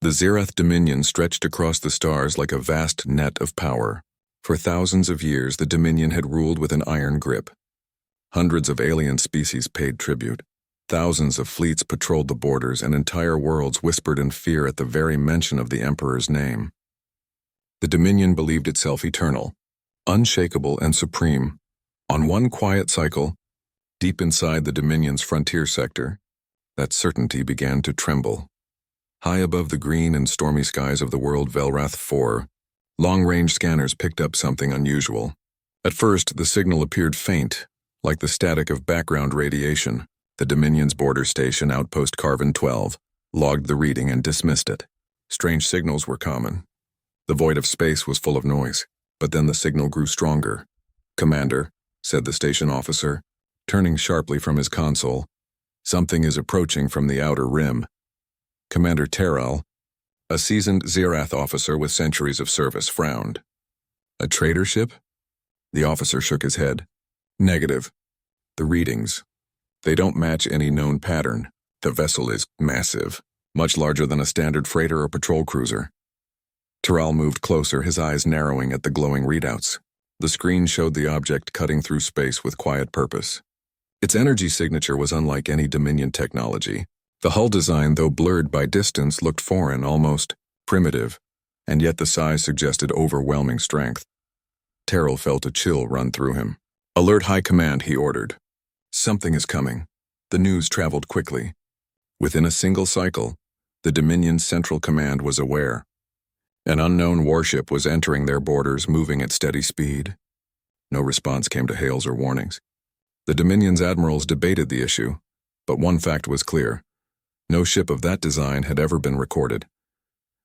The Zerath Dominion stretched across the stars like a vast net of power. For thousands of years, the Dominion had ruled with an iron grip. Hundreds of alien species paid tribute. Thousands of fleets patrolled the borders, and entire worlds whispered in fear at the very mention of the Emperor's name. The Dominion believed itself eternal, unshakable and supreme. On one quiet cycle, deep inside the Dominion's frontier sector, that certainty began to tremble. High above the green and stormy skies of the world Velrath 4, long-range scanners picked up something unusual. At first, the signal appeared faint, like the static of background radiation. The Dominion's border station, Outpost Carvin 12, logged the reading and dismissed it. Strange signals were common. The void of space was full of noise, but then the signal grew stronger. "Commander," said the station officer, turning sharply from his console, "something is approaching from the outer rim." Commander Terrell, a seasoned Zerath officer with centuries of service, frowned. "A trader ship?" The officer shook his head. "Negative. The readings. They don't match any known pattern. The vessel is massive, much larger than a standard freighter or patrol cruiser." Terrell moved closer, his eyes narrowing at the glowing readouts. The screen showed the object cutting through space with quiet purpose. Its energy signature was unlike any Dominion technology. The hull design, though blurred by distance, looked foreign, almost primitive, and yet the size suggested overwhelming strength. Terrell felt a chill run through him. "Alert High Command," he ordered. "Something is coming." The news traveled quickly. Within a single cycle, the Dominion's Central Command was aware. An unknown warship was entering their borders, moving at steady speed. No response came to hails or warnings. The Dominion's admirals debated the issue, but one fact was clear. No ship of that design had ever been recorded.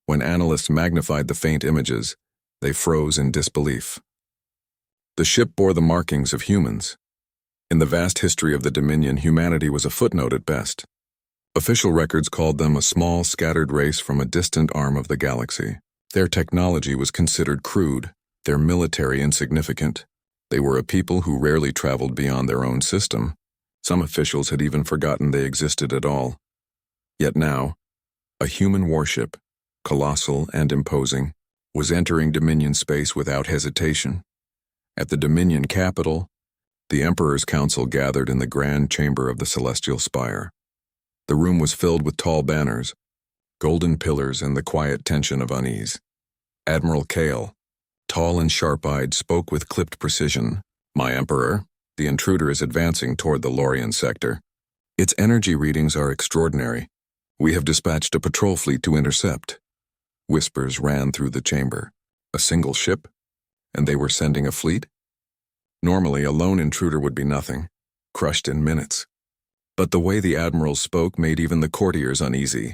When analysts magnified the faint images, they froze in disbelief. The ship bore the markings of humans. In the vast history of the Dominion, humanity was a footnote at best. Official records called them a small, scattered race from a distant arm of the galaxy. Their technology was considered crude, their military insignificant. They were a people who rarely traveled beyond their own system. Some officials had even forgotten they existed at all. Yet now, a human warship, colossal and imposing, was entering Dominion space without hesitation. At the Dominion capital, the Emperor's Council gathered in the grand chamber of the Celestial Spire. The room was filled with tall banners, golden pillars, and the quiet tension of unease. Admiral Kale, tall and sharp-eyed, spoke with clipped precision. "My Emperor, the intruder is advancing toward the Lorien sector. Its energy readings are extraordinary. We have dispatched a patrol fleet to intercept." Whispers ran through the chamber. A single ship? And they were sending a fleet? Normally, a lone intruder would be nothing, crushed in minutes. But the way the admiral spoke made even the courtiers uneasy.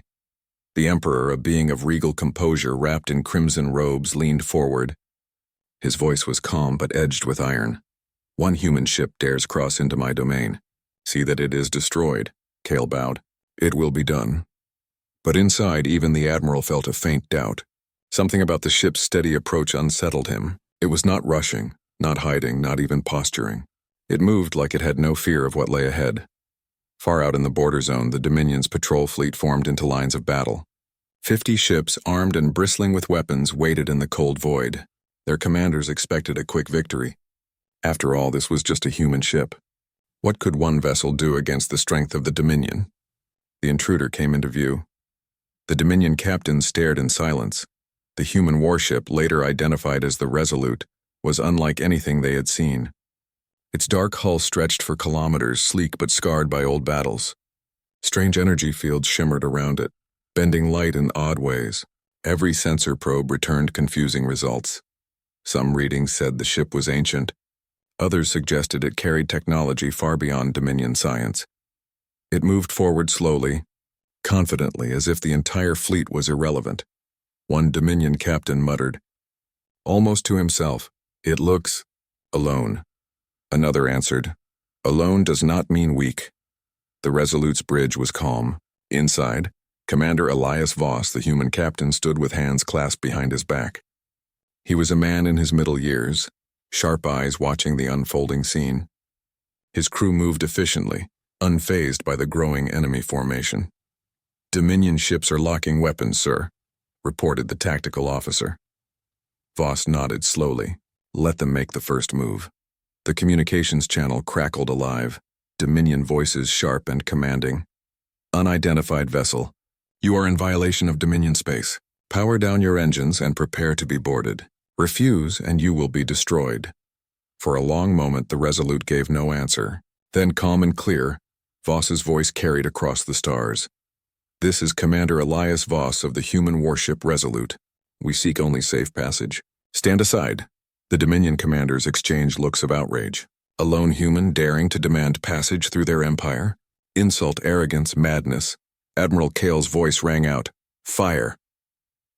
The Emperor, a being of regal composure wrapped in crimson robes, leaned forward. His voice was calm but edged with iron. "One human ship dares cross into my domain. See that it is destroyed." Kale bowed. "It will be done." But inside, even the admiral felt a faint doubt. Something about the ship's steady approach unsettled him. It was not rushing, not hiding, not even posturing. It moved like it had no fear of what lay ahead. Far out in the border zone, the Dominion's patrol fleet formed into lines of battle. 50 ships, armed and bristling with weapons, waited in the cold void. Their commanders expected a quick victory. After all, this was just a human ship. What could one vessel do against the strength of the Dominion? The intruder came into view. The Dominion captain stared in silence. The human warship, later identified as the Resolute, was unlike anything they had seen. Its dark hull stretched for kilometers, sleek but scarred by old battles. Strange energy fields shimmered around it, bending light in odd ways. Every sensor probe returned confusing results. Some readings said the ship was ancient. Others suggested it carried technology far beyond Dominion science. It moved forward slowly, confidently, as if the entire fleet was irrelevant. One Dominion captain muttered, almost to himself, "It looks alone." Another answered, "Alone does not mean weak." The Resolute's bridge was calm. Inside, Commander Elias Voss, the human captain, stood with hands clasped behind his back. He was a man in his middle years, sharp eyes watching the unfolding scene. His crew moved efficiently, unfazed by the growing enemy formation. "Dominion ships are locking weapons, sir," reported the tactical officer. Voss nodded slowly. Let them make the first move. The communications channel crackled alive, Dominion voices sharp and commanding. Unidentified vessel. You are in violation of Dominion space. Power down your engines and prepare to be boarded. Refuse and you will be destroyed. For a long moment the Resolute gave no answer. Then, calm and clear, Voss's voice carried across the stars. This is Commander Elias Voss of the human warship Resolute. We seek only safe passage. Stand aside. The Dominion commanders exchanged looks of outrage. A lone human daring to demand passage through their empire? Insult, arrogance, madness. Admiral Kale's voice rang out. Fire.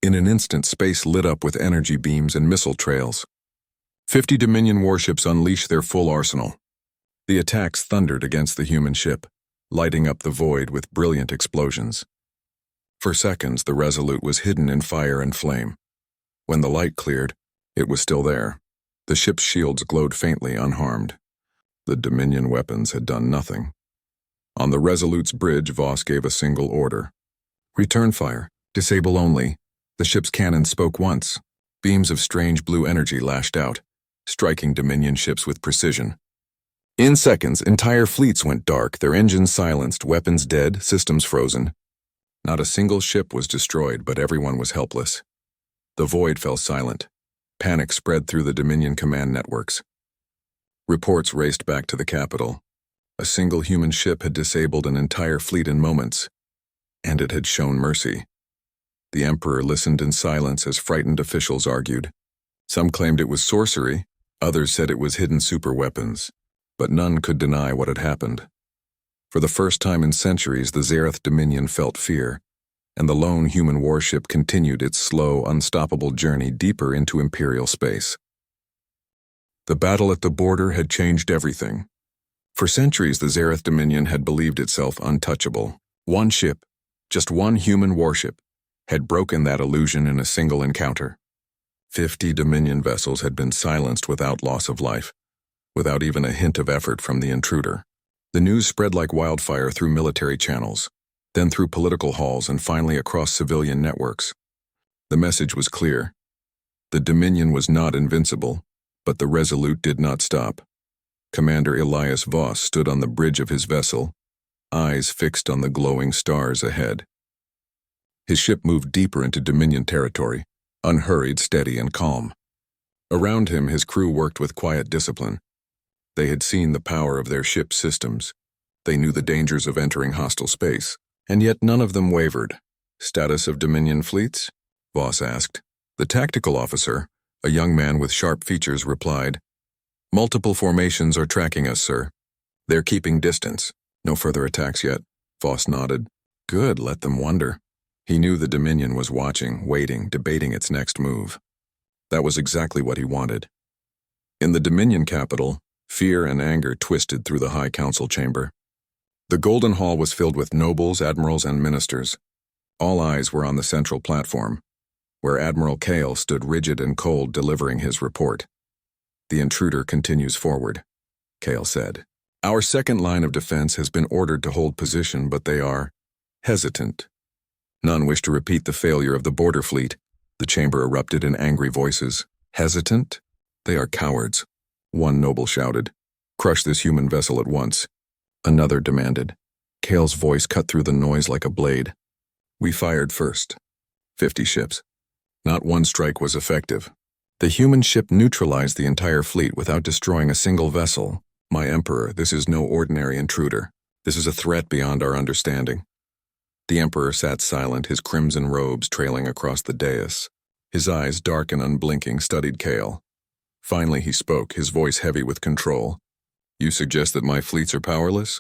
In an instant, space lit up with energy beams and missile trails. 50 Dominion warships unleashed their full arsenal. The attacks thundered against the human ship, lighting up the void with brilliant explosions. For seconds, the Resolute was hidden in fire and flame. When the light cleared, it was still there. The ship's shields glowed faintly, unharmed. The Dominion weapons had done nothing. On the Resolute's bridge, Voss gave a single order. Return fire. Disable only. The ship's cannon spoke once. Beams of strange blue energy lashed out, striking Dominion ships with precision. In seconds, entire fleets went dark, their engines silenced, weapons dead, systems frozen. Not a single ship was destroyed, but everyone was helpless. The void fell silent. Panic spread through the Dominion command networks. Reports raced back to the capital. A single human ship had disabled an entire fleet in moments, and it had shown mercy. The Emperor listened in silence as frightened officials argued. Some claimed it was sorcery, others said it was hidden superweapons, but none could deny what had happened. For the first time in centuries, the Zereth Dominion felt fear, and the lone human warship continued its slow, unstoppable journey deeper into Imperial space. The battle at the border had changed everything. For centuries, the Zereth Dominion had believed itself untouchable. One ship, just one human warship, had broken that illusion in a single encounter. 50 Dominion vessels had been silenced without loss of life, without even a hint of effort from the intruder. The news spread like wildfire through military channels, then through political halls and finally across civilian networks. The message was clear. The Dominion was not invincible, but the Resolute did not stop. Commander Elias Voss stood on the bridge of his vessel, eyes fixed on the glowing stars ahead. His ship moved deeper into Dominion territory, unhurried, steady, and calm. Around him, his crew worked with quiet discipline. They had seen the power of their ship's systems. They knew the dangers of entering hostile space, and yet none of them wavered. Status of Dominion fleets? Voss asked. The tactical officer, a young man with sharp features, replied, Multiple formations are tracking us, sir. They're keeping distance. No further attacks yet. Voss nodded. Good, let them wonder. He knew the Dominion was watching, waiting, debating its next move. That was exactly what he wanted. In the Dominion capital, fear and anger twisted through the High Council chamber. The Golden Hall was filled with nobles, admirals, and ministers. All eyes were on the central platform, where Admiral Kale stood rigid and cold delivering his report. The intruder continues forward, Kale said. Our second line of defense has been ordered to hold position, but they are hesitant. None wish to repeat the failure of the border fleet. The chamber erupted in angry voices. Hesitant? They are cowards. One noble shouted. Crush this human vessel at once. Another demanded. Kale's voice cut through the noise like a blade. We fired first. 50 ships. Not one strike was effective. The human ship neutralized the entire fleet without destroying a single vessel. My Emperor, this is no ordinary intruder. This is a threat beyond our understanding. The Emperor sat silent, his crimson robes trailing across the dais. His eyes, dark and unblinking, studied Kale. Finally he spoke, his voice heavy with control. You suggest that my fleets are powerless?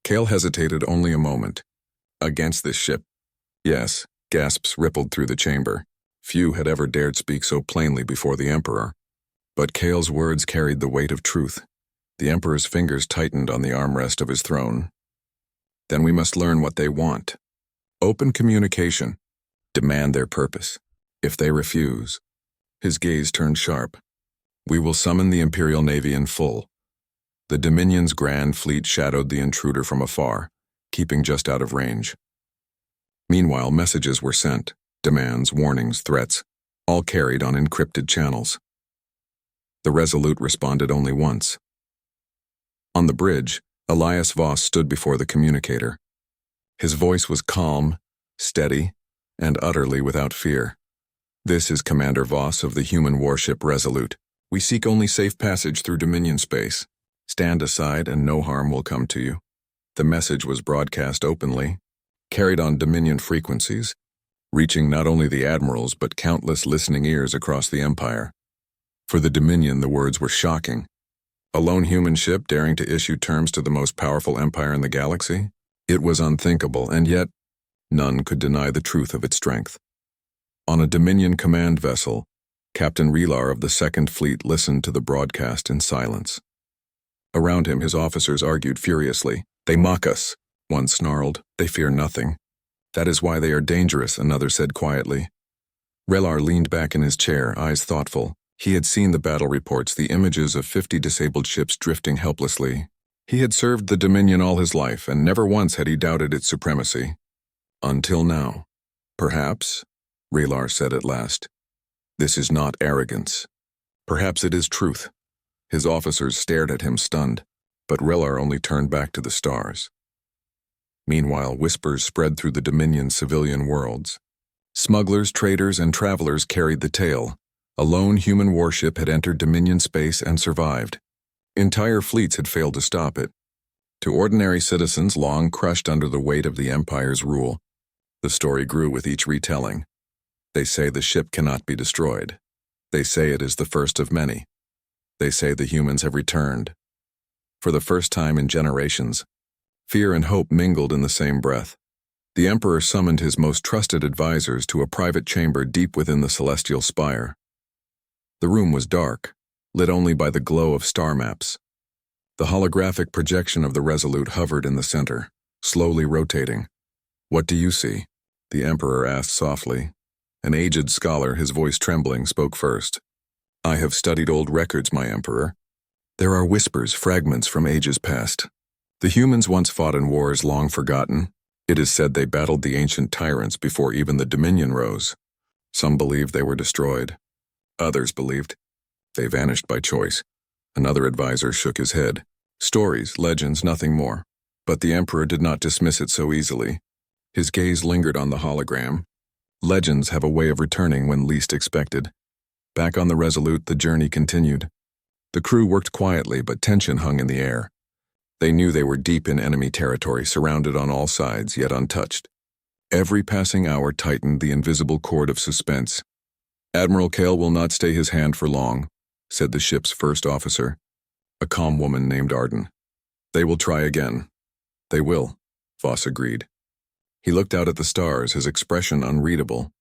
Kale hesitated only a moment. Against this ship? Yes, gasps rippled through the chamber. Few had ever dared speak so plainly before the Emperor. But Kale's words carried the weight of truth. The Emperor's fingers tightened on the armrest of his throne. Then we must learn what they want. Open communication. Demand their purpose. If they refuse, his gaze turned sharp. We will summon the Imperial Navy in full. The Dominion's grand fleet shadowed the intruder from afar, keeping just out of range. Meanwhile, messages were sent. Demands, warnings, threats, all carried on encrypted channels. The Resolute responded only once. On the bridge, Elias Voss stood before the communicator. His voice was calm, steady, and utterly without fear. "This is Commander Voss of the human warship Resolute. We seek only safe passage through Dominion space. Stand aside and no harm will come to you." The message was broadcast openly, carried on Dominion frequencies, reaching not only the admirals but countless listening ears across the Empire. For the Dominion, the words were shocking. A lone human ship daring to issue terms to the most powerful empire in the galaxy? It was unthinkable, and yet none could deny the truth of its strength. On a Dominion command vessel, Captain Relar of the Second Fleet listened to the broadcast in silence. Around him, his officers argued furiously. "They mock us," one snarled. "They fear nothing." "That is why they are dangerous," another said quietly. Relar leaned back in his chair, eyes thoughtful. He had seen the battle reports, the images of 50 disabled ships drifting helplessly. He had served the Dominion all his life, and never once had he doubted its supremacy. Until now. "Perhaps," Relar said at last, "this is not arrogance. Perhaps it is truth." His officers stared at him stunned, but Relar only turned back to the stars. Meanwhile, whispers spread through the Dominion's civilian worlds. Smugglers, traders, and travelers carried the tale. A lone human warship had entered Dominion space and survived. Entire fleets had failed to stop it. To ordinary citizens long crushed under the weight of the Empire's rule, the story grew with each retelling. They say the ship cannot be destroyed. They say it is the first of many. They say the humans have returned. For the first time in generations, fear and hope mingled in the same breath. The Emperor summoned his most trusted advisors to a private chamber deep within the celestial spire. The room was dark, lit only by the glow of star maps. The holographic projection of the Resolute hovered in the center, slowly rotating. "What do you see?" the Emperor asked softly. An aged scholar, his voice trembling, spoke first. "I have studied old records, my Emperor. There are whispers, fragments from ages past. The humans once fought in wars long forgotten. It is said they battled the ancient tyrants before even the Dominion rose. Some believed they were destroyed. Others believed they vanished by choice." Another advisor shook his head. "Stories, legends, nothing more." But the Emperor did not dismiss it so easily. His gaze lingered on the hologram. "Legends have a way of returning when least expected." Back on the Resolute, the journey continued. The crew worked quietly, but tension hung in the air. They knew they were deep in enemy territory, surrounded on all sides, yet untouched. Every passing hour tightened the invisible cord of suspense. "Admiral Kale will not stay his hand for long," said the ship's first officer, a calm woman named Arden. "They will try again." "They will," Voss agreed. He looked out at the stars, his expression unreadable.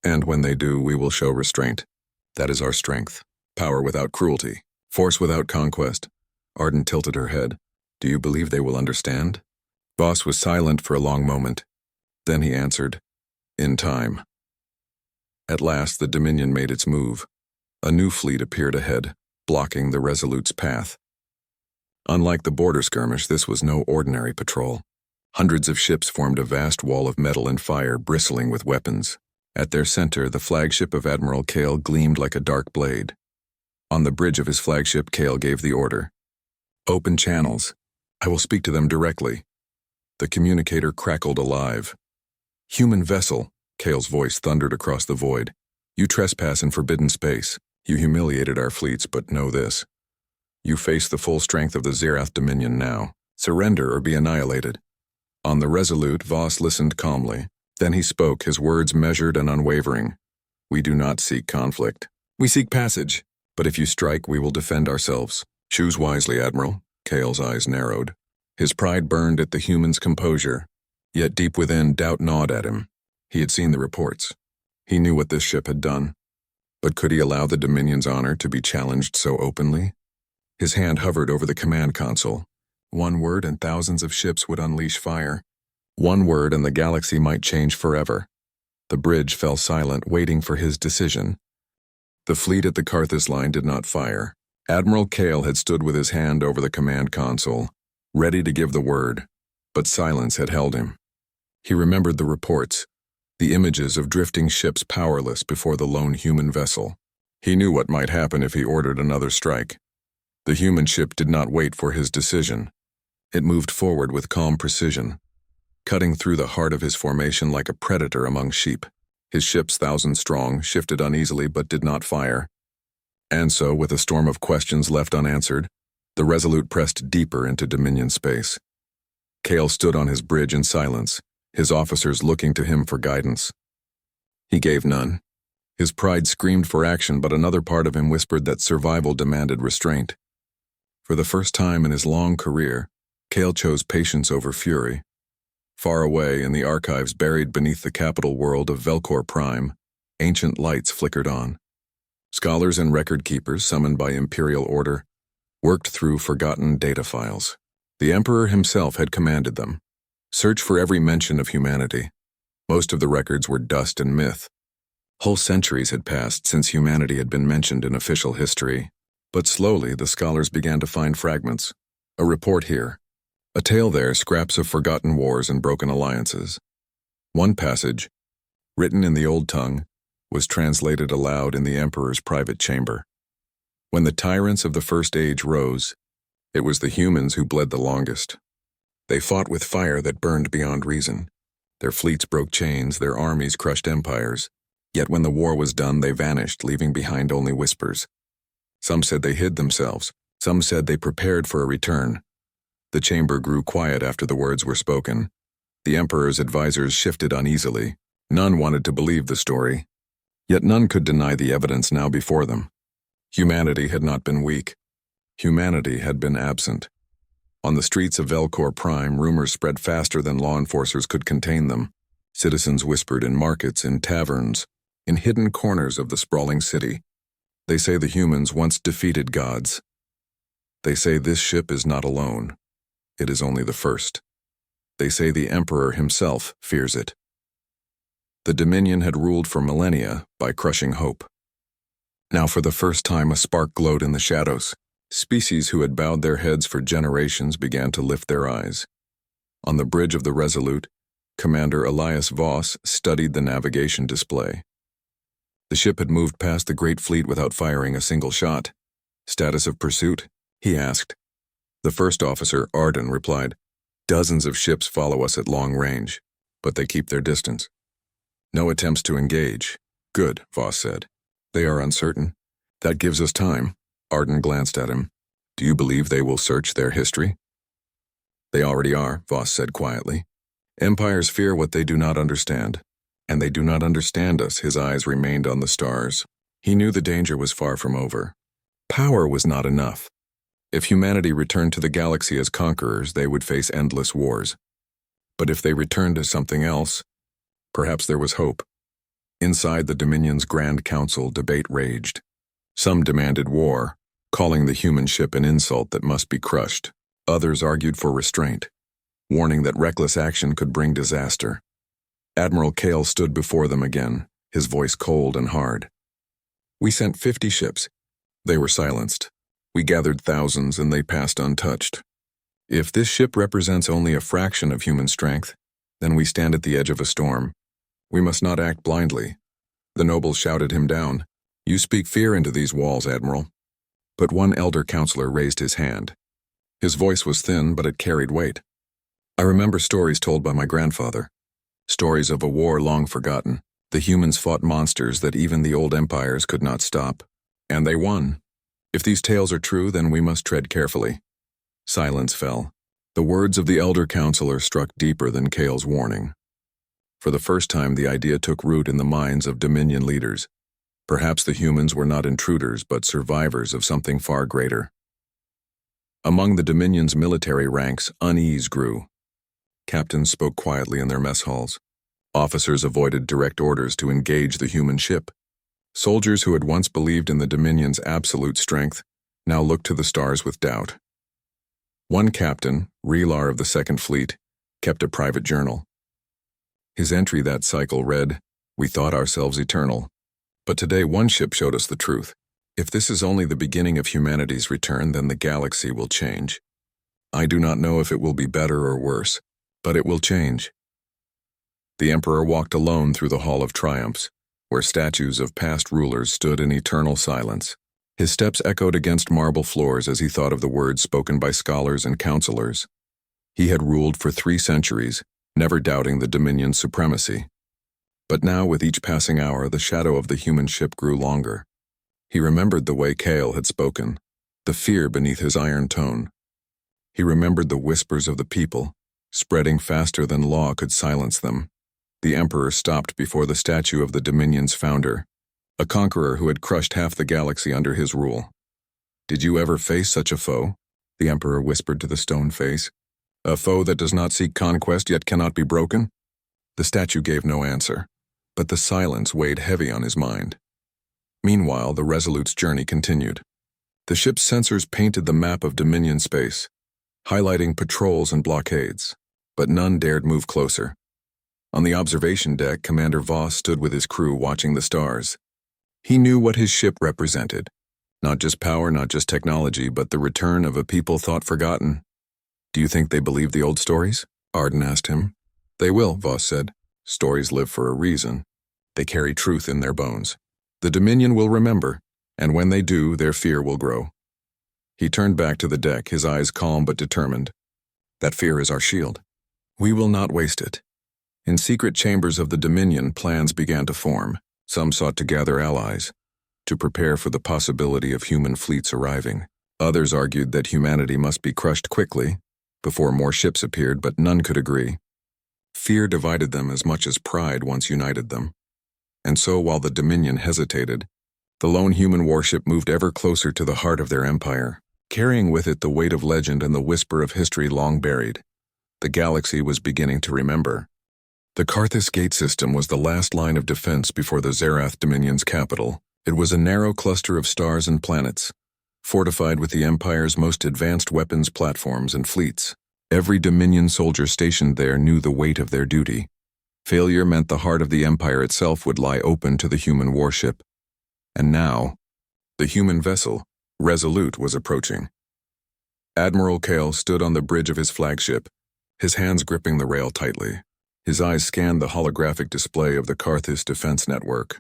"And when they do, we will show restraint. That is our strength. Power without cruelty. Force without conquest." Arden tilted her head. "Do you believe they will understand?" Voss was silent for a long moment. Then he answered, "In time." At last, the Dominion made its move. A new fleet appeared ahead, blocking the Resolute's path. Unlike the border skirmish, this was no ordinary patrol. Hundreds of ships formed a vast wall of metal and fire, bristling with weapons. At their center, the flagship of Admiral Kale gleamed like a dark blade. On the bridge of his flagship, Kale gave the order. "Open channels. I will speak to them directly." The communicator crackled alive. "Human vessel," Kale's voice thundered across the void. "You trespass in forbidden space. You humiliated our fleets, but know this. You face the full strength of the Zerath Dominion now. Surrender or be annihilated." On the Resolute, Voss listened calmly. Then he spoke, his words measured and unwavering. "We do not seek conflict. We seek passage. But if you strike, we will defend ourselves. Choose wisely, Admiral." Kale's eyes narrowed. His pride burned at the human's composure. Yet deep within, doubt gnawed at him. He had seen the reports. He knew what this ship had done. But could he allow the Dominion's honor to be challenged so openly? His hand hovered over the command console. One word and thousands of ships would unleash fire. One word and the galaxy might change forever. The bridge fell silent, waiting for his decision. The fleet at the Carthus line did not fire. Admiral Kale had stood with his hand over the command console, ready to give the word, but silence had held him. He remembered the reports. the images of drifting ships powerless before the lone human vessel. He knew what might happen if he ordered another strike. The human ship did not wait for his decision. It moved forward with calm precision, cutting through the heart of his formation like a predator among sheep. His ships, 1,000 strong, shifted uneasily but did not fire. And so, with a storm of questions left unanswered, the Resolute pressed deeper into Dominion space. Cale stood on his bridge in silence, his officers looking to him for guidance. He gave none. His pride screamed for action, but another part of him whispered that survival demanded restraint. For the first time in his long career, Cale chose patience over fury. Far away in the archives buried beneath the capital world of Velcor Prime, ancient lights flickered on. Scholars and record keepers, summoned by Imperial order, worked through forgotten data files. The Emperor himself had commanded them. Search for every mention of humanity. Most of the records were dust and myth. Whole centuries had passed since humanity had been mentioned in official history, but slowly the scholars began to find fragments. A report here, a tale there, scraps of forgotten wars and broken alliances. One passage, written in the old tongue, was translated aloud in the Emperor's private chamber. When the tyrants of the First Age rose, it was the humans who bled the longest. They fought with fire that burned beyond reason. Their fleets broke chains, their armies crushed empires. Yet when the war was done, they vanished, leaving behind only whispers. Some said they hid themselves. Some said they prepared for a return. The chamber grew quiet after the words were spoken. The Emperor's advisors shifted uneasily. None wanted to believe the story. Yet none could deny the evidence now before them. Humanity had not been weak. Humanity had been absent. On the streets of Velcor Prime, rumors spread faster than law enforcers could contain them. Citizens whispered in markets, in taverns, in hidden corners of the sprawling city. They say the humans once defeated gods. They say this ship is not alone. It is only the first. They say the Emperor himself fears it. The Dominion had ruled for millennia by crushing hope. Now for the first time a spark glowed in the shadows. Species who had bowed their heads for generations began to lift their eyes. On the bridge of the Resolute, Commander Elias Voss studied the navigation display. The ship had moved past the Great Fleet without firing a single shot. Status of pursuit? He asked. The first officer, Arden, replied, "Dozens of ships follow us at long range, but they keep their distance. No attempts to engage." "Good," Voss said. "They are uncertain. That gives us time." Arden glanced at him. "Do you believe they will search their history?" "They already are," Voss said quietly. "Empires fear what they do not understand, and they do not understand us." His eyes remained on the stars. He knew the danger was far from over. Power was not enough. If humanity returned to the galaxy as conquerors, they would face endless wars. But if they returned as something else, perhaps there was hope. Inside the Dominion's Grand Council, debate raged. Some demanded war, calling the human ship an insult that must be crushed. Others argued for restraint, warning that reckless action could bring disaster. Admiral Cale stood before them again, his voice cold and hard. "We sent 50 ships. They were silenced. We gathered thousands and they passed untouched. If this ship represents only a fraction of human strength, then we stand at the edge of a storm. We must not act blindly." The nobles shouted him down. "You speak fear into these walls, Admiral." But one elder counselor raised his hand. His voice was thin, but it carried weight. "I remember stories told by my grandfather. Stories of a war long forgotten. The humans fought monsters that even the old empires could not stop. And they won. If these tales are true, then we must tread carefully." Silence fell. The words of the elder counselor struck deeper than Cale's warning. For the first time, the idea took root in the minds of Dominion leaders. Perhaps the humans were not intruders, but survivors of something far greater. Among the Dominion's military ranks, unease grew. Captains spoke quietly in their mess halls. Officers avoided direct orders to engage the human ship. Soldiers who had once believed in the Dominion's absolute strength now looked to the stars with doubt. One captain, Relar of the Second Fleet, kept a private journal. His entry that cycle read, "We thought ourselves eternal. But today one ship showed us the truth. If this is only the beginning of humanity's return, then the galaxy will change. I do not know if it will be better or worse, but it will change." The Emperor walked alone through the Hall of Triumphs, where statues of past rulers stood in eternal silence. His steps echoed against marble floors as he thought of the words spoken by scholars and counselors. He had ruled for 3 centuries, never doubting the Dominion's supremacy. But now, with each passing hour, the shadow of the human ship grew longer. He remembered the way Kale had spoken, the fear beneath his iron tone. He remembered the whispers of the people, spreading faster than law could silence them. The Emperor stopped before the statue of the Dominion's founder, a conqueror who had crushed half the galaxy under his rule. "Did you ever face such a foe?" the Emperor whispered to the stone face. "A foe that does not seek conquest yet cannot be broken?" The statue gave no answer, but the silence weighed heavy on his mind. Meanwhile, the Resolute's journey continued. The ship's sensors painted the map of Dominion space, highlighting patrols and blockades, but none dared move closer. On the observation deck, Commander Voss stood with his crew watching the stars. He knew what his ship represented. Not just power, not just technology, but the return of a people thought forgotten. "Do you think they believe the old stories?" Arden asked him. "They will," Voss said. "Stories live for a reason. They carry truth in their bones. The Dominion will remember, and when they do, their fear will grow." He turned back to the deck, his eyes calm but determined. "That fear is our shield. We will not waste it." In secret chambers of the Dominion, plans began to form. Some sought to gather allies, to prepare for the possibility of human fleets arriving. Others argued that humanity must be crushed quickly, before more ships appeared, but none could agree. Fear divided them as much as pride once united them. And so, while the Dominion hesitated, the lone human warship moved ever closer to the heart of their empire, carrying with it the weight of legend and the whisper of history long buried. The galaxy was beginning to remember. The Karthus Gate system was the last line of defense before the Zerath Dominion's capital. It was a narrow cluster of stars and planets, fortified with the Empire's most advanced weapons platforms and fleets. Every Dominion soldier stationed there knew the weight of their duty. Failure meant the heart of the Empire itself would lie open to the human warship. And now, the human vessel, Resolute, was approaching. Admiral Kale stood on the bridge of his flagship, his hands gripping the rail tightly. His eyes scanned the holographic display of the Karthus defense network.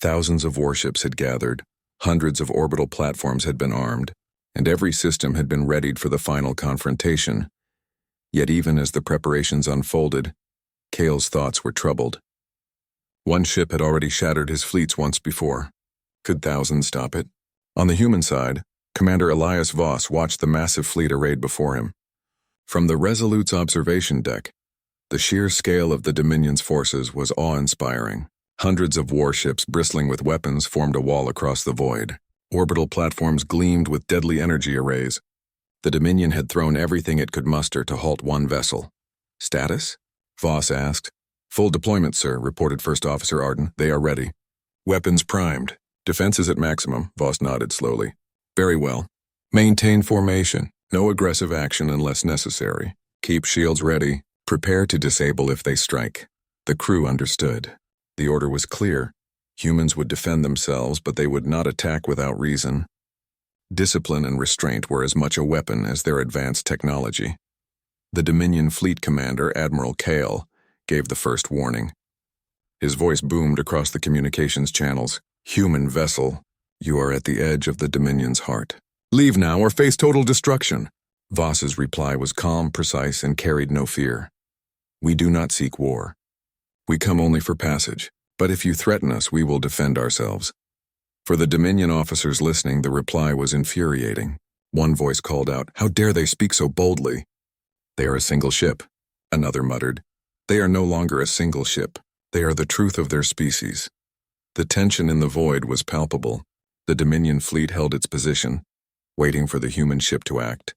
Thousands of warships had gathered, hundreds of orbital platforms had been armed, and every system had been readied for the final confrontation. Yet even as the preparations unfolded, Kale's thoughts were troubled. One ship had already shattered his fleets once before. Could thousands stop it? On the human side, Commander Elias Voss watched the massive fleet arrayed before him. From the Resolute's observation deck, the sheer scale of the Dominion's forces was awe-inspiring. Hundreds of warships bristling with weapons formed a wall across the void. Orbital platforms gleamed with deadly energy arrays. The Dominion had thrown everything it could muster to halt one vessel. "Status?" Voss asked. "Full deployment, sir," reported First Officer Arden. "They are ready." "Weapons primed. Defenses at maximum," Voss nodded slowly. "Very well. Maintain formation. No aggressive action unless necessary. Keep shields ready. Prepare to disable if they strike." The crew understood. The order was clear. Humans would defend themselves, but they would not attack without reason. Discipline and restraint were as much a weapon as their advanced technology. The Dominion Fleet Commander, Admiral Kale, gave the first warning. His voice boomed across the communications channels. "Human vessel, you are at the edge of the Dominion's heart. Leave now or face total destruction." Voss's reply was calm, precise, and carried no fear. "We do not seek war. We come only for passage, but if you threaten us, we will defend ourselves." For the Dominion officers listening, the reply was infuriating. One voice called out, "How dare they speak so boldly?" "They are a single ship," another muttered. "They are no longer a single ship. They are the truth of their species." The tension in the void was palpable. The Dominion fleet held its position, waiting for the human ship to act.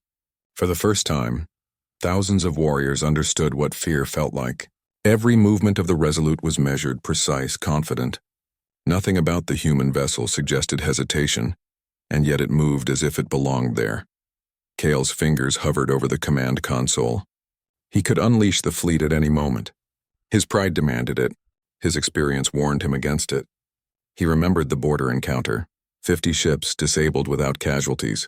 For the first time, thousands of warriors understood what fear felt like. Every movement of the Resolute was measured, precise, confident. Nothing about the human vessel suggested hesitation, and yet it moved as if it belonged there. Kale's fingers hovered over the command console. He could unleash the fleet at any moment. His pride demanded it. His experience warned him against it. He remembered the border encounter, 50 ships disabled without casualties.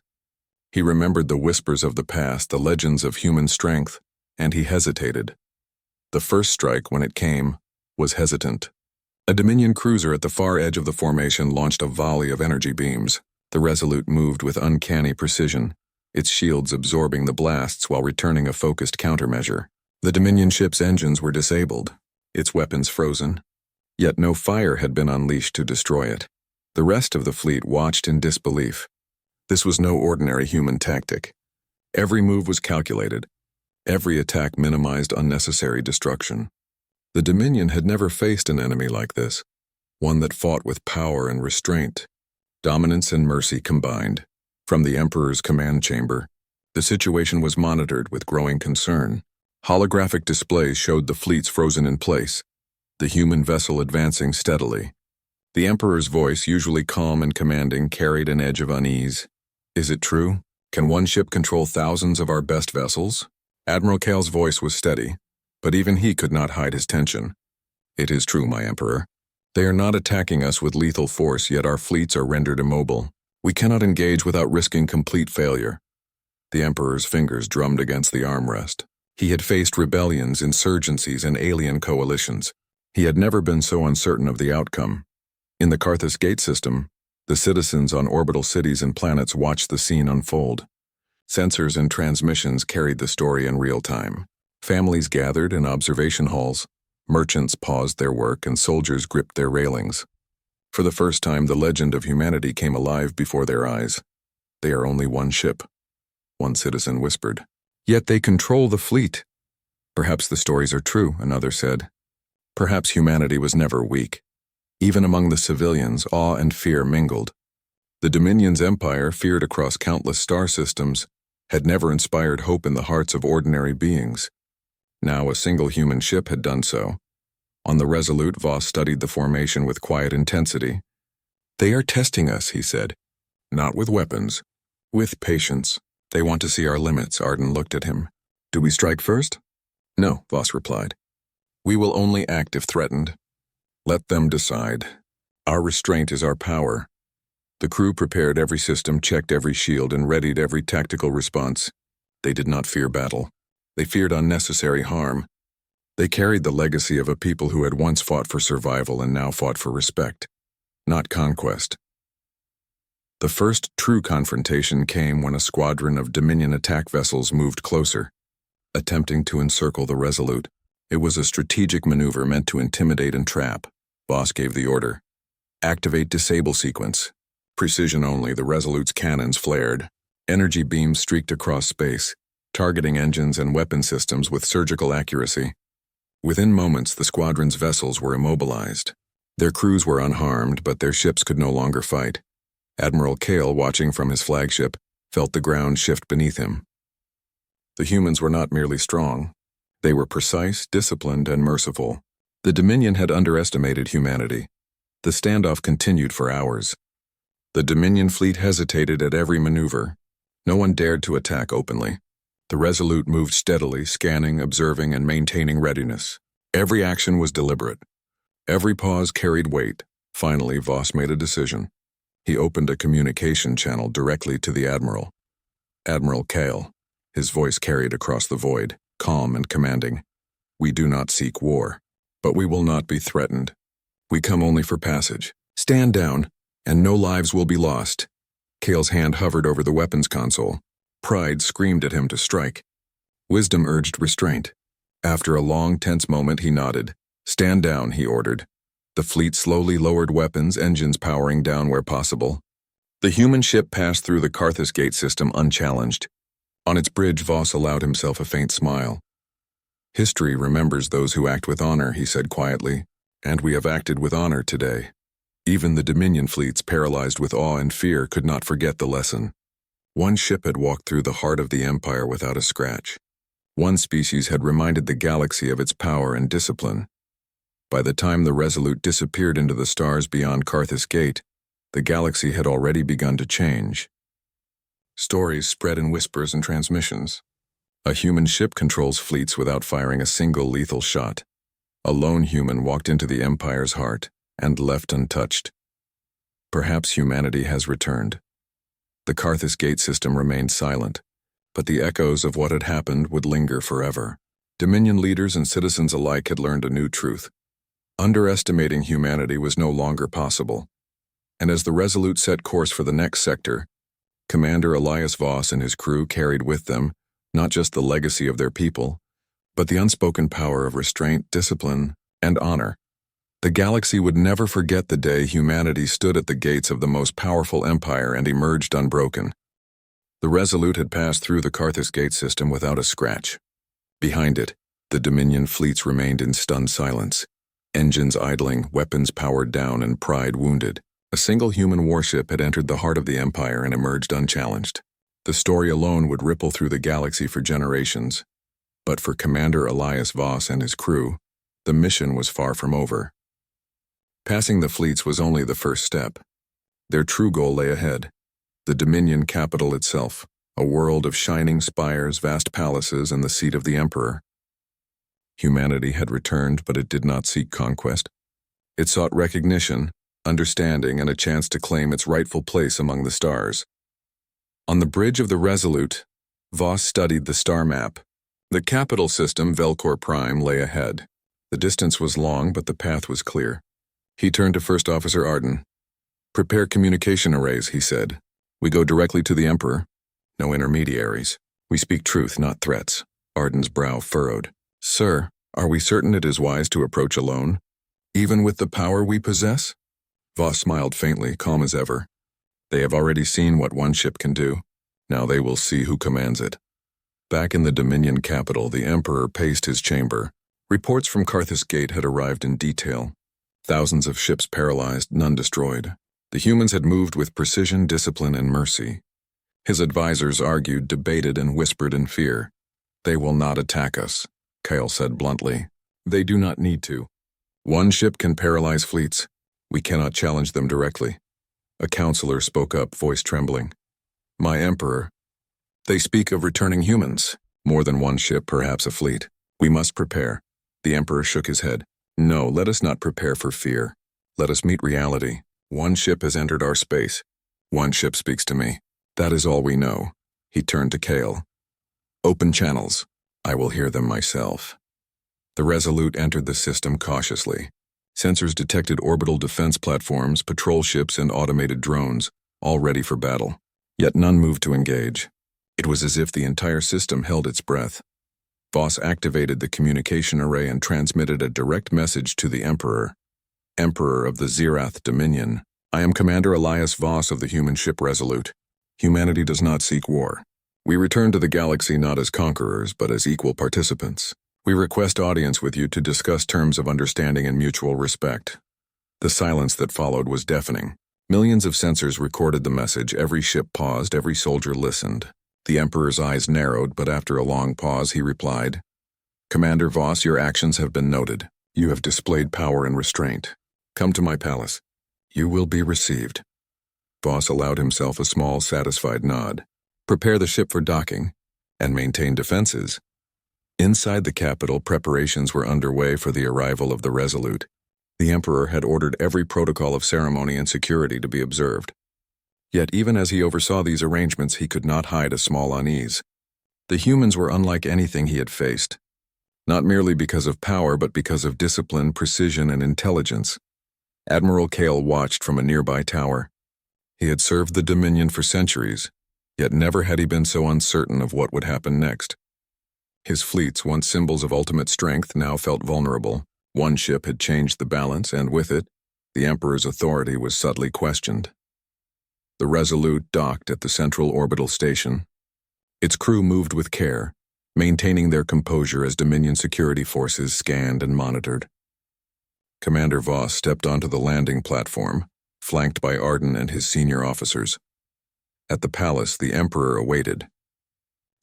He remembered the whispers of the past, the legends of human strength, and he hesitated. The first strike, when it came, was hesitant. A Dominion cruiser at the far edge of the formation launched a volley of energy beams. The Resolute moved with uncanny precision, its shields absorbing the blasts while returning a focused countermeasure. The Dominion ship's engines were disabled, its weapons frozen, yet no fire had been unleashed to destroy it. The rest of the fleet watched in disbelief. This was no ordinary human tactic. Every move was calculated. Every attack minimized unnecessary destruction. The Dominion had never faced an enemy like this, one that fought with power and restraint, dominance and mercy combined. From the Emperor's command chamber, the situation was monitored with growing concern. Holographic displays showed the fleets frozen in place, the human vessel advancing steadily. The Emperor's voice, usually calm and commanding, carried an edge of unease. Is it true? Can one ship control thousands of our best vessels? Admiral Kale's voice was steady, but even he could not hide his tension. It is true, my Emperor. They are not attacking us with lethal force, yet our fleets are rendered immobile. We cannot engage without risking complete failure. The Emperor's fingers drummed against the armrest. He had faced rebellions, insurgencies, and alien coalitions. He had never been so uncertain of the outcome. In the Carthus Gate system, the citizens on orbital cities and planets watched the scene unfold. Sensors and transmissions carried the story in real time. Families gathered in observation halls, merchants paused their work, and soldiers gripped their railings. For the first time, the legend of humanity came alive before their eyes. They are only one ship, one citizen whispered. Yet they control the fleet. Perhaps the stories are true, another said. Perhaps humanity was never weak. Even among the civilians, awe and fear mingled. The Dominion's empire, feared across countless star systems, had never inspired hope in the hearts of ordinary beings. Now a single human ship had done so. On the Resolute, Voss studied the formation with quiet intensity. They are testing us, he said. Not with weapons, with patience. They want to see our limits, Arden looked at him. Do we strike first? No, Voss replied. We will only act if threatened. Let them decide. Our restraint is our power. The crew prepared every system, checked every shield, and readied every tactical response. They did not fear battle. They feared unnecessary harm. They carried the legacy of a people who had once fought for survival and now fought for respect, not conquest. The first true confrontation came when a squadron of Dominion attack vessels moved closer, attempting to encircle the Resolute. It was a strategic maneuver meant to intimidate and trap. Voss gave the order. Activate disable sequence. Precision only, the Resolute's cannons flared. Energy beams streaked across space, targeting engines and weapon systems with surgical accuracy. Within moments, the squadron's vessels were immobilized. Their crews were unharmed, but their ships could no longer fight. Admiral Kale, watching from his flagship, felt the ground shift beneath him. The humans were not merely strong. They were precise, disciplined, and merciful. The Dominion had underestimated humanity. The standoff continued for hours. The Dominion fleet hesitated at every maneuver. No one dared to attack openly. The Resolute moved steadily, scanning, observing, and maintaining readiness. Every action was deliberate. Every pause carried weight. Finally, Voss made a decision. He opened a communication channel directly to the Admiral. Admiral Kale. His voice carried across the void, calm and commanding. We do not seek war, but we will not be threatened. We come only for passage. Stand down, and no lives will be lost. Kale's hand hovered over the weapons console. Pride screamed at him to strike. Wisdom urged restraint. After a long, tense moment, he nodded. Stand down, he ordered. The fleet slowly lowered weapons, engines powering down where possible. The human ship passed through the Carthus Gate system unchallenged. On its bridge, Voss allowed himself a faint smile. History remembers those who act with honor, he said quietly, and we have acted with honor today. Even the Dominion fleets, paralyzed with awe and fear, could not forget the lesson. One ship had walked through the heart of the Empire without a scratch. One species had reminded the galaxy of its power and discipline. By the time the Resolute disappeared into the stars beyond Carthus Gate, the galaxy had already begun to change. Stories spread in whispers and transmissions. A human ship controls fleets without firing a single lethal shot. A lone human walked into the Empire's heart and left untouched. Perhaps humanity has returned. The Carthus Gate system remained silent, but the echoes of what had happened would linger forever. Dominion leaders and citizens alike had learned a new truth. Underestimating humanity was no longer possible, and as the Resolute set course for the next sector, Commander Elias Voss and his crew carried with them not just the legacy of their people, but the unspoken power of restraint, discipline, and honor. The galaxy would never forget the day humanity stood at the gates of the most powerful empire and emerged unbroken. The Resolute had passed through the Carthus gate system without a scratch. Behind it, the Dominion fleets remained in stunned silence, engines idling, weapons powered down, and pride wounded. A single human warship had entered the heart of the Empire and emerged unchallenged. The story alone would ripple through the galaxy for generations. But for Commander Elias Voss and his crew, the mission was far from over. Passing the fleets was only the first step. Their true goal lay ahead. The Dominion capital itself, a world of shining spires, vast palaces, and the seat of the Emperor. Humanity had returned, but it did not seek conquest. It sought recognition, understanding, and a chance to claim its rightful place among the stars. On the bridge of the Resolute, Voss studied the star map. The capital system, Velcor Prime, lay ahead. The distance was long, but the path was clear. He turned to First Officer Arden. "Prepare communication arrays," he said. "We go directly to the Emperor. No intermediaries. We speak truth, not threats." Arden's brow furrowed. "Sir, are we certain it is wise to approach alone, even with the power we possess?" Voss smiled faintly, calm as ever. "They have already seen what one ship can do. Now they will see who commands it." Back in the Dominion capital, the Emperor paced his chamber. Reports from Carthus Gate had arrived in detail. Thousands of ships paralyzed, none destroyed. The humans had moved with precision, discipline, and mercy. His advisors argued, debated, and whispered in fear. "They will not attack us," Kyle said bluntly. "They do not need to. One ship can paralyze fleets. We cannot challenge them directly." A counselor spoke up, voice trembling. "My Emperor, they speak of returning humans. More than one ship, perhaps a fleet. We must prepare." The Emperor shook his head. "No, let us not prepare for fear. Let us meet reality. One ship has entered our space. One ship speaks to me. That is all we know." He turned to Kale. "Open channels. I will hear them myself." The Resolute entered the system cautiously. Sensors detected orbital defense platforms, patrol ships, and automated drones, all ready for battle. Yet none moved to engage. It was as if the entire system held its breath. Voss activated the communication array and transmitted a direct message to the Emperor. "Emperor of the Zirath Dominion, I am Commander Elias Voss of the human ship Resolute. Humanity does not seek war. We return to the galaxy not as conquerors, but as equal participants. We request audience with you to discuss terms of understanding and mutual respect." The silence that followed was deafening. Millions of sensors recorded the message. Every ship paused, every soldier listened. The Emperor's eyes narrowed, but after a long pause he replied, "Commander Voss, your actions have been noted. You have displayed power and restraint. Come to my palace. You will be received." Voss allowed himself a small, satisfied nod. "Prepare the ship for docking, and maintain defenses." Inside the capital, preparations were underway for the arrival of the Resolute. The Emperor had ordered every protocol of ceremony and security to be observed. Yet even as he oversaw these arrangements, he could not hide a small unease. The humans were unlike anything he had faced, not merely because of power, but because of discipline, precision, and intelligence. Admiral Kale watched from a nearby tower. He had served the Dominion for centuries, yet never had he been so uncertain of what would happen next. His fleets, once symbols of ultimate strength, now felt vulnerable. One ship had changed the balance, and with it, the Emperor's authority was subtly questioned. The Resolute docked at the central orbital station. Its crew moved with care, maintaining their composure as Dominion security forces scanned and monitored. Commander Voss stepped onto the landing platform, flanked by Arden and his senior officers. At the palace, the Emperor awaited.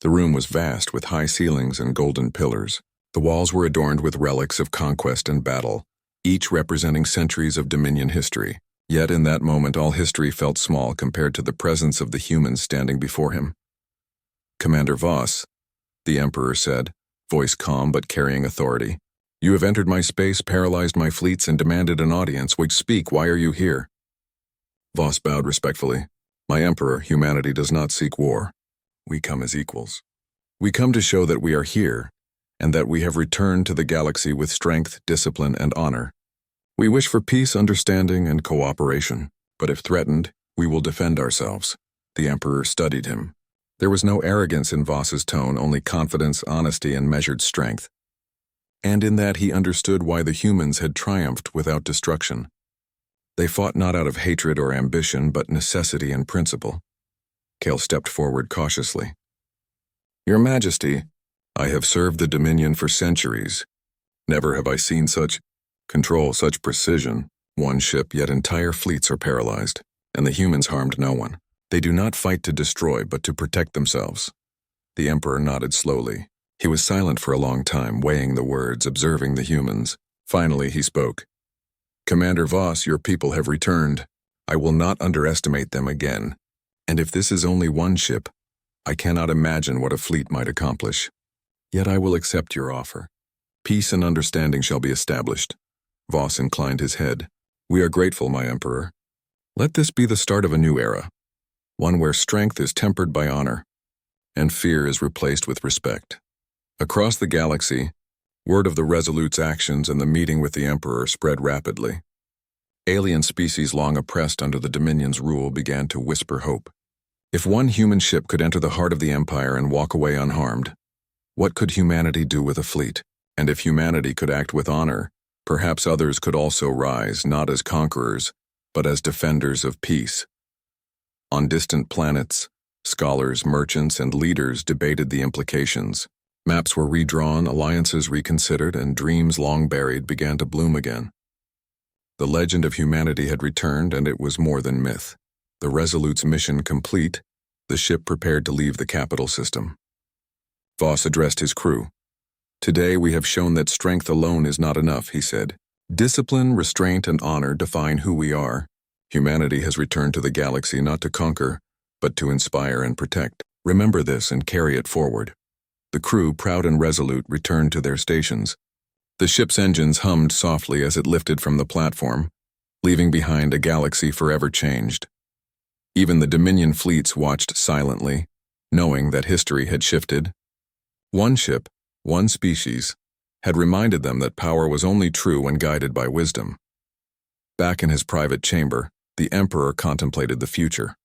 The room was vast, with high ceilings and golden pillars. The walls were adorned with relics of conquest and battle, each representing centuries of Dominion history. Yet in that moment, all history felt small compared to the presence of the humans standing before him. "Commander Voss," the Emperor said, voice calm but carrying authority. "You have entered my space, paralyzed my fleets, and demanded an audience. Speak, why are you here?" Voss bowed respectfully. "My Emperor, humanity does not seek war. We come as equals. We come to show that we are here, and that we have returned to the galaxy with strength, discipline, and honor." We wish for peace, understanding, and cooperation, but if threatened, we will defend ourselves. The Emperor studied him. There was no arrogance in Voss's tone, only confidence, honesty, and measured strength. And in that he understood why the humans had triumphed without destruction. They fought not out of hatred or ambition, but necessity and principle. Kale stepped forward cautiously. Your Majesty, I have served the Dominion for centuries. Never have I seen such control, such precision. One ship, yet entire fleets are paralyzed, and the humans harmed no one. They do not fight to destroy, but to protect themselves. The Emperor nodded slowly. He was silent for a long time, weighing the words, observing the humans. Finally, he spoke. Commander Voss, your people have returned. I will not underestimate them again. And if this is only one ship, I cannot imagine what a fleet might accomplish. Yet I will accept your offer. Peace and understanding shall be established. Voss inclined his head. We are grateful, my Emperor. Let this be the start of a new era. One where strength is tempered by honor, and fear is replaced with respect. Across the galaxy, word of the Resolute's actions and the meeting with the Emperor spread rapidly. Alien species long oppressed under the Dominion's rule began to whisper hope. If one human ship could enter the heart of the Empire and walk away unharmed, what could humanity do with a fleet? And if humanity could act with honor, perhaps others could also rise, not as conquerors, but as defenders of peace. On distant planets, scholars, merchants, and leaders debated the implications. Maps were redrawn, alliances reconsidered, and dreams long buried began to bloom again. The legend of humanity had returned, and it was more than myth. The Resolute's mission complete, the ship prepared to leave the capital system. Voss addressed his crew. Today we have shown that strength alone is not enough, he said. Discipline, restraint, and honor define who we are. Humanity has returned to the galaxy not to conquer, but to inspire and protect. Remember this and carry it forward. The crew, proud and resolute, returned to their stations. The ship's engines hummed softly as it lifted from the platform, leaving behind a galaxy forever changed. Even the Dominion fleets watched silently, knowing that history had shifted. One ship, one species, had reminded them that power was only true when guided by wisdom. Back in his private chamber, the Emperor contemplated the future.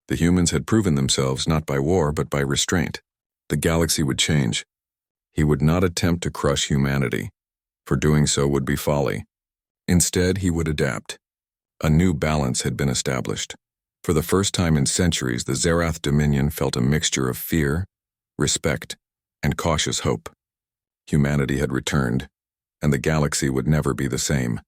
The humans had proven themselves not by war but by restraint. The galaxy would change. He would not attempt to crush humanity, for doing so would be folly. Instead, he would adapt. A new balance had been established. For the first time in centuries, the Zerath Dominion felt a mixture of fear, respect, and cautious hope. Humanity had returned, and the galaxy would never be the same.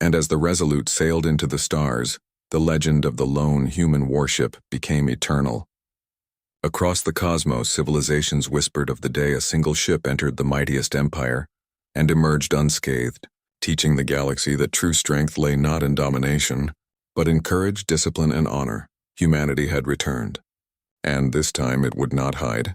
And as the Resolute sailed into the stars, the legend of the lone human warship became eternal. Across the cosmos, civilizations whispered of the day a single ship entered the mightiest empire and emerged unscathed, teaching the galaxy that true strength lay not in domination, but in courage, discipline, and honor. Humanity had returned. And this time it would not hide.